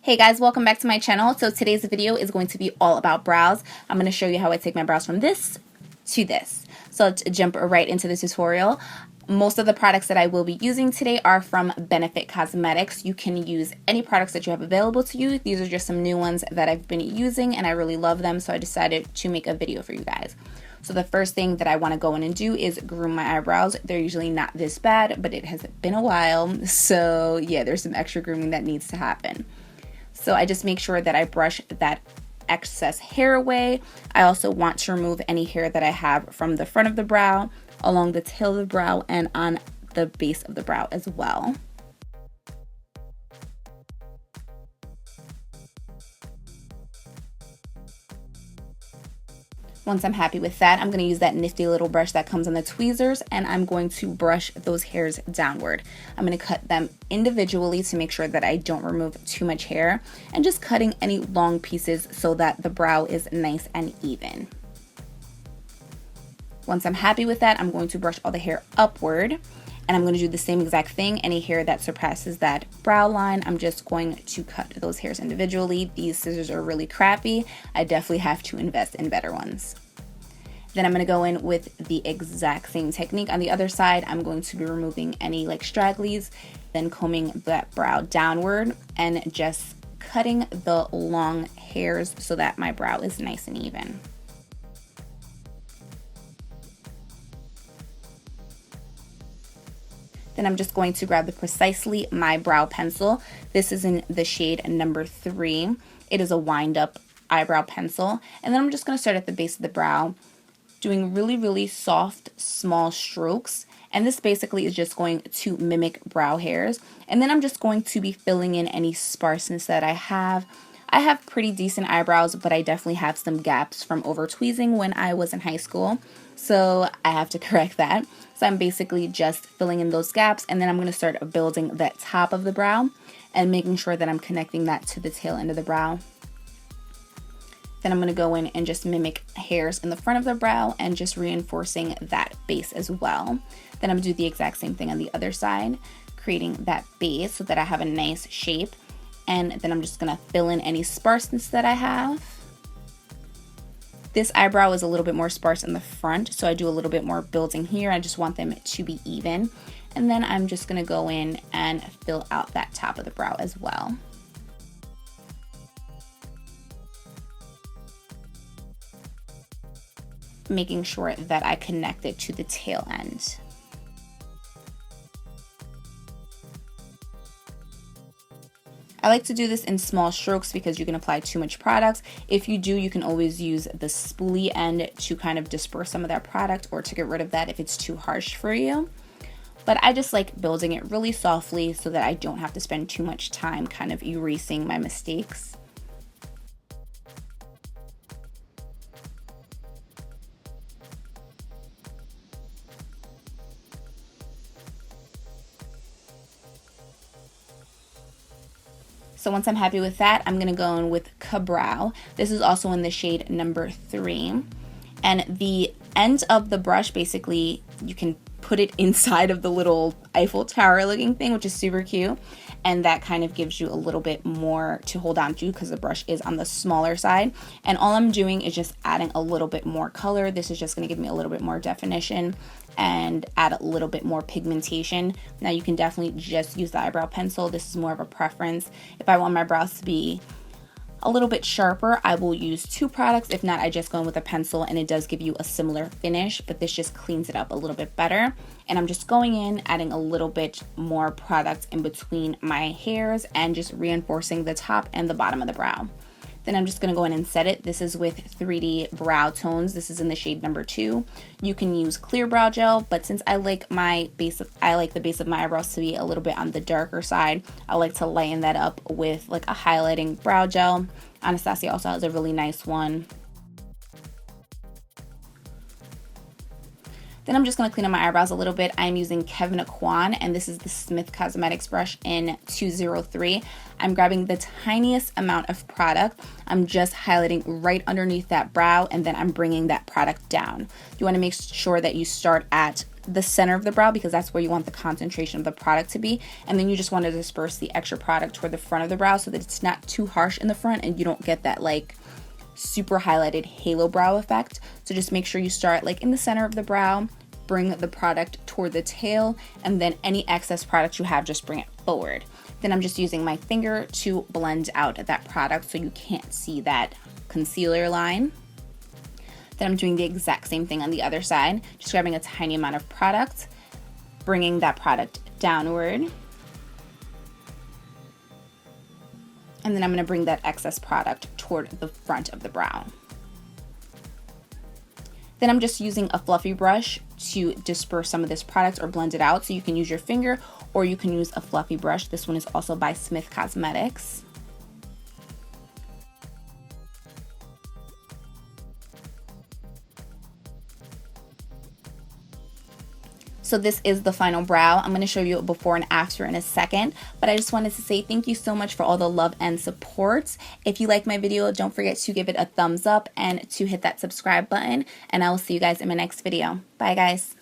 Hey guys, welcome back to my channel. So today's video is going to be all about brows. I'm going to show you how I take my brows from this to this. So let's jump right into the tutorial. Most of the products that I will be using today are from Benefit Cosmetics. You can use any products that you have available to you. These are just some new ones that I've been using and I really love them, so I decided to make a video for you guys. So the first thing that I want to go in and do is groom my eyebrows. They're usually not this bad, but it has been a while. So yeah, there's some extra grooming that needs to happen. So I just make sure that I brush that excess hair away. I also want to remove any hair that I have from the front of the brow, along the tail of the brow, and on the base of the brow as well. Once I'm happy with that, I'm going to use that nifty little brush that comes on the tweezers, and I'm going to brush those hairs downward. I'm going to cut them individually to make sure that I don't remove too much hair, and just cutting any long pieces so that the brow is nice and even. Once I'm happy with that, I'm going to brush all the hair upward, and I'm going to do the same exact thing. Any hair that surpasses that brow line, I'm just going to cut those hairs individually. These scissors are really crappy. I definitely have to invest in better ones. Then I'm going to go in with the exact same technique. On the other side, I'm going to be removing any like stragglies, then combing that brow downward and just cutting the long hairs so that my brow is nice and even. Then I'm just going to grab the Precisely My Brow Pencil. This is in the shade number 3. It is a wind up eyebrow pencil. And then I'm just going to start at the base of the brow, doing really soft, small strokes. And this basically is just going to mimic brow hairs. And then I'm just going to be filling in any sparseness that I have. I have pretty decent eyebrows, but I definitely have some gaps from over tweezing when I was in high school. So I have to correct that. So I'm basically just filling in those gaps, and then I'm going to start building that top of the brow and making sure that I'm connecting that to the tail end of the brow. Then I'm going to go in and just mimic hairs in the front of the brow and just reinforcing that base as well. Then I'm going to do the exact same thing on the other side, creating that base so that I have a nice shape. And then I'm just going to fill in any sparseness that I have. This eyebrow is a little bit more sparse in the front, so I do a little bit more building here. I just want them to be even. And then I'm just going to go in and fill out that top of the brow as well. Making sure that I connect it to the tail end. I like to do this in small strokes because you can apply too much product. If you do, you can always use the spoolie end to kind of disperse some of that product or to get rid of that if it's too harsh for you. But I just like building it really softly so that I don't have to spend too much time kind of erasing my mistakes. So once I'm happy with that, I'm going to go in with Cabrow. This is also in the shade number 3. And the end of the brush, basically, you can put it inside of the little Eiffel Tower looking thing, which is super cute. And that kind of gives you a little bit more to hold on to because the brush is on the smaller side. And all I'm doing is just adding a little bit more color. This is just going to give me a little bit more definition and add a little bit more pigmentation. Now you can definitely just use the eyebrow pencil. This is more of a preference. If I want my brows to be a little bit sharper, I will use 2 products. If not, I just go in with a pencil and it does give you a similar finish, but this just cleans it up a little bit better. And I'm just going in, adding a little bit more product in between my hairs and just reinforcing the top and the bottom of the brow. Then I'm just going to go in and set it. This is with 3D Browtones. This is in the shade number 2. You can use clear brow gel, but since I like the base of my eyebrows to be a little bit on the darker side, I like to lighten that up with like a highlighting brow gel. Anastasia also has a really nice one. Then I'm just going to clean up my eyebrows a little bit. I'm using Kevyn Aucoin, and this is the Smith Cosmetics brush in 203. I'm grabbing the tiniest amount of product. I'm just highlighting right underneath that brow, and then I'm bringing that product down. You want to make sure that you start at the center of the brow because that's where you want the concentration of the product to be, and then you just want to disperse the extra product toward the front of the brow so that it's not too harsh in the front and you don't get that like super highlighted halo brow effect. So just make sure you start like in the center of the brow, bring the product toward the tail, and then any excess product you have, just bring it forward. Then I'm just using my finger to blend out that product so you can't see that concealer line. Then I'm doing the exact same thing on the other side, just grabbing a tiny amount of product, bringing that product downward. And then I'm going to bring that excess product toward the front of the brow. Then I'm just using a fluffy brush to disperse some of this product or blend it out. So you can use your finger or you can use a fluffy brush. This one is also by Smith Cosmetics. So this is the final brow. I'm going to show you a before and after in a second, but I just wanted to say thank you so much for all the love and support. If you like my video, don't forget to give it a thumbs up and to hit that subscribe button, and I will see you guys in my next video. Bye guys.